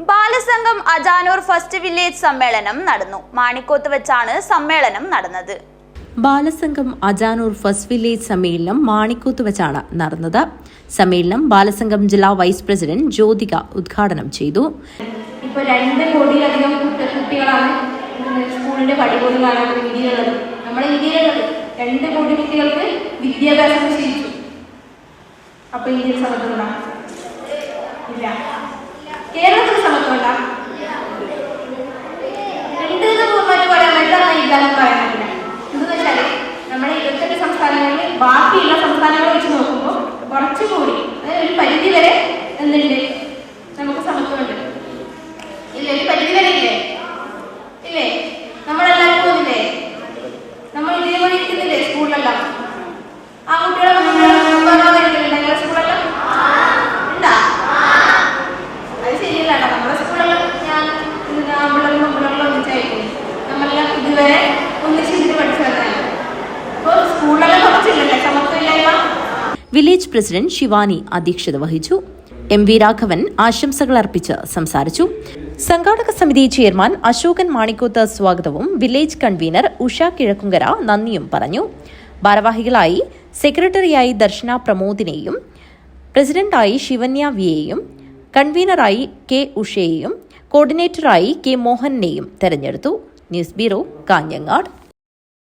Balasangham Ajanur first village സമ്മേളനം നടന്നു. മാണിക്കോത്ത് വെച്ചാണ് സമ്മേളനം നടന്നത്. ബാലസംഘം അജാനൂർ ഫസ്റ്റ് വില്ലേജ് സമ്മേളനം മാണിക്കോത്ത് വെച്ചാണ് നടന്നത്. സമ്മേളനം ബാലസംഘം ജില്ലാ വൈസ് പ്രസിഡന്റ് ജ്യോതിക ഉദ്ഘാടനം ചെയ്തു. ഇപ്പോൾ 2 കോടിയിലധികം കുട്ടികളാണ് സ്കൂളിന്റെ പടിപോലും കാണാത്ത രീതിയിലുള്ളത്. നമ്മുടെ ഇന്ത്യയിലുള്ളത് 2 കോടി കുട്ടികൾക്ക് വിദ്യാഭ്യാസം ശീലിച്ചു. അപ്പൊ ഇന്ത്യയിൽ സമത്വം ഇല്ല. കേരളത്തിൽ സമത്വം ഇല്ല. ഇല്ലാന്ന് പറയാൻ പറ്റില്ല. എന്താണെന്ന് വെച്ചാല് നമ്മുടെ 28 സംസ്ഥാനങ്ങളിൽ ബാക്കിയുള്ള സംസ്ഥാനങ്ങൾ വെച്ച് നോക്കുമ്പോൾ കുറച്ചുകൂടി ഒരു പരിധി വരെ എന്തുണ്ട്, നമുക്ക് സമത്വമുണ്ട്. ഇല്ലേ? ഒരു പരിധി വരെ ഇല്ലേ? ഇല്ലേ? നമ്മളെല്ലാവരും പോകുന്നില്ലേ? നമ്മൾ ഇതേപോലെ ഇരിക്കുന്നില്ലേ സ്കൂളിലെല്ലാം? ആ കുട്ടികളെ സ്കൂളെല്ലാം ഉണ്ടാ? അത് ശരിയല്ല. നമ്മുടെ സ്കൂളെല്ലാം ഞാൻ പിള്ളേരും ഒന്നിച്ചായിരിക്കും. നമ്മളെല്ലാം ഇതുവരെ ഒന്നിച്ചിട്ട് പഠിച്ചതാണ്. അപ്പോൾ സ്കൂളെല്ലാം കുറച്ചില്ലല്ലേ സമത്വമില്ലായ്മ. വില്ലേജ് പ്രസിഡന്റ് ശിവാനി അധ്യക്ഷത വഹിച്ചു. MV രാഘവൻ ആശംസകൾ അർപ്പിച്ച് സംസാരിച്ചു. സംഘാടക സമിതി ചെയർമാൻ അശോകൻ മാണിക്കോത്ത് സ്വാഗതവും വില്ലേജ് കൺവീനർ ഉഷ കിഴക്കുങ്കര നന്ദിയും പറഞ്ഞു. ഭാരവാഹികളായി സെക്രട്ടറിയായി ദർശന പ്രമോദിനെയും പ്രസിഡന്റായി ശിവന്യ വിയെയും കൺവീനറായി K ഉഷയെയും കോർഡിനേറ്ററായി K മോഹനെയും തെരഞ്ഞെടുത്തു. News bureau, Kanhangad.